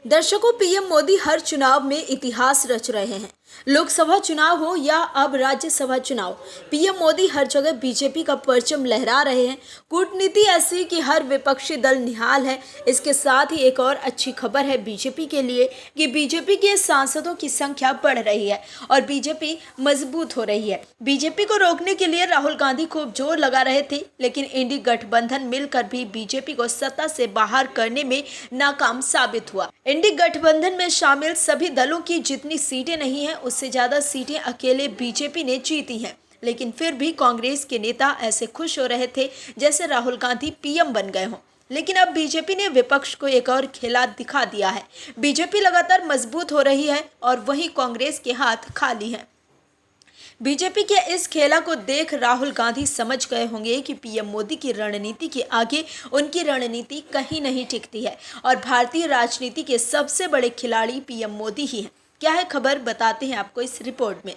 दर्शकों, पीएम मोदी हर चुनाव में इतिहास रच रहे हैं। लोकसभा चुनाव हो या अब राज्यसभा चुनाव, पीएम मोदी हर जगह बीजेपी का परचम लहरा रहे हैं। कूटनीति ऐसी कि हर विपक्षी दल निहाल है। इसके साथ ही एक और अच्छी खबर है बीजेपी के लिए कि बीजेपी के सांसदों की संख्या बढ़ रही है और बीजेपी मजबूत हो रही है। बीजेपी को रोकने के लिए राहुल गांधी खूब जोर लगा रहे थे, लेकिन इंडी गठबंधन मिलकर भी बीजेपी को सत्ता से बाहर करने में नाकाम साबित हुआ। इंडी गठबंधन में शामिल सभी दलों की जितनी सीटें नहीं हैं, उससे ज्यादा सीटें अकेले बीजेपी ने जीती हैं। लेकिन फिर भी कांग्रेस के नेता ऐसे खुश हो रहे थे जैसे राहुल गांधी पीएम बन गए हों। लेकिन अब बीजेपी ने विपक्ष को एक और खेला दिखा दिया है। बीजेपी लगातार मजबूत हो रही है और वहीं कांग्रेस के हाथ खाली हैं। बीजेपी के इस खेला को देख राहुल गांधी समझ गए होंगे कि पीएम मोदी की रणनीति के आगे उनकी रणनीति कहीं नहीं टिकती है और भारतीय राजनीति के सबसे बड़े खिलाड़ी पीएम मोदी ही हैं। क्या है खबर, बताते हैं आपको इस रिपोर्ट में।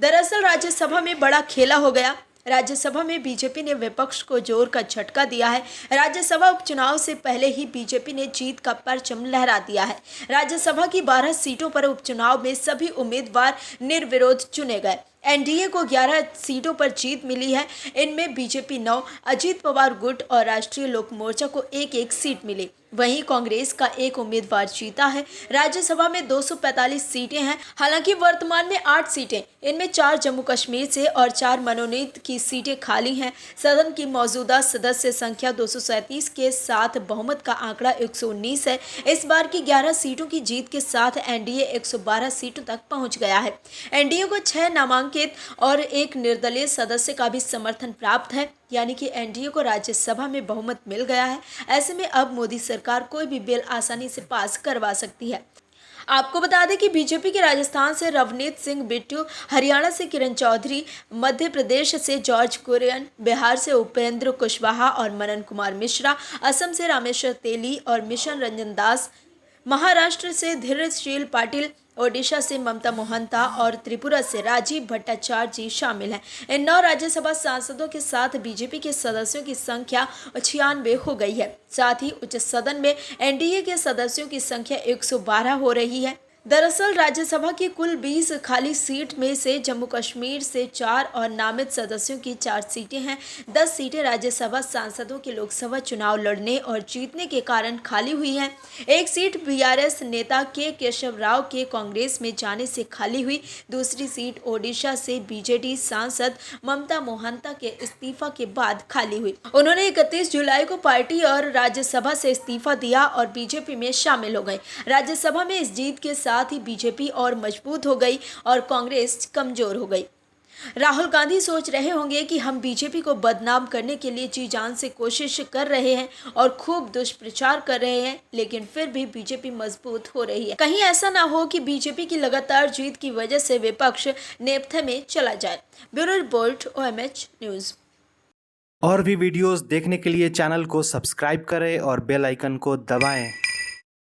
दरअसल राज्यसभा में बड़ा खेला हो गया। राज्यसभा में बीजेपी ने विपक्ष को जोर का झटका दिया है। राज्यसभा उपचुनाव से पहले ही बीजेपी ने जीत का परचम लहरा दिया है। राज्यसभा की 12 सीटों पर उपचुनाव में सभी उम्मीदवार निर्विरोध चुने गए। एनडीए को 11 सीटों पर जीत मिली है। इनमें बीजेपी 9, अजीत पवार गुट और राष्ट्रीय लोक मोर्चा को एक एक सीट मिली। वहीं कांग्रेस का एक उम्मीदवार जीता है। राज्यसभा में 245 सीटें हैं। हालांकि वर्तमान में 8 सीटें, इनमें 4 जम्मू कश्मीर से और 4 मनोनीत की सीटें खाली हैं। सदन की मौजूदा सदस्य संख्या 237 के साथ बहुमत का आंकड़ा 119 है। इस बार की 11 सीटों की जीत के साथ एनडीए 112 सीटों तक पहुंच गया है। एनडीए को 6 नामांकित और 1 निर्दलीय सदस्य का भी समर्थन प्राप्त है, यानी कि एनडीए को राज्यसभा में बहुमत मिल गया है। ऐसे में अब मोदी सरकार कोई भी बिल आसानी से पास करवा सकती है। आपको बता दें कि बीजेपी के राजस्थान से रवनीत सिंह बिट्टू, हरियाणा से किरण चौधरी, मध्य प्रदेश से जॉर्ज कुरियन, बिहार से उपेंद्र कुशवाहा और मनन कुमार मिश्रा, असम से रामेश्वर तेली और मिशन रंजन दास, महाराष्ट्र से धीरजशील पाटिल, ओडिशा से ममता मोहंता और त्रिपुरा से राजीव भट्टाचार्य जी शामिल हैं। इन 9 राज्यसभा सांसदों के साथ बीजेपी के सदस्यों की संख्या 96 हो गई है। साथ ही उच्च सदन में एनडीए के सदस्यों की संख्या 112 हो रही है। दरअसल राज्यसभा की कुल 20 खाली सीट में से जम्मू कश्मीर से 4 और नामित सदस्यों की 4 सीटें हैं। 10 सीटें राज्यसभा सांसदों के लोकसभा चुनाव लड़ने और जीतने के कारण खाली हुई हैं। एक सीट बीआरएस नेता के केशव राव के कांग्रेस में जाने से खाली हुई। दूसरी सीट ओडिशा से बीजेडी सांसद ममता मोहंता के इस्तीफा के बाद खाली हुई। उन्होंने 31 जुलाई को पार्टी और राज्यसभा से इस्तीफा दिया और बीजेपी में शामिल हो गए। राज्यसभा में इस जीत के साथ ही बीजेपी और मजबूत हो गई और कांग्रेस कमजोर हो गई। राहुल गांधी सोच रहे होंगे कि हम बीजेपी को बदनाम करने के लिए जी जान से कोशिश कर रहे हैं और खूब दुष्प्रचार कर रहे हैं, लेकिन फिर भी बीजेपी मजबूत हो रही है। कहीं ऐसा ना हो कि बीजेपी की लगातार जीत की वजह से विपक्ष नेपथ्य में चला जाए। Bureau report, OMH news. और भी वीडियोस देखने के लिए चैनल को सब्सक्राइब करें और बेल आइकन को दबाएं।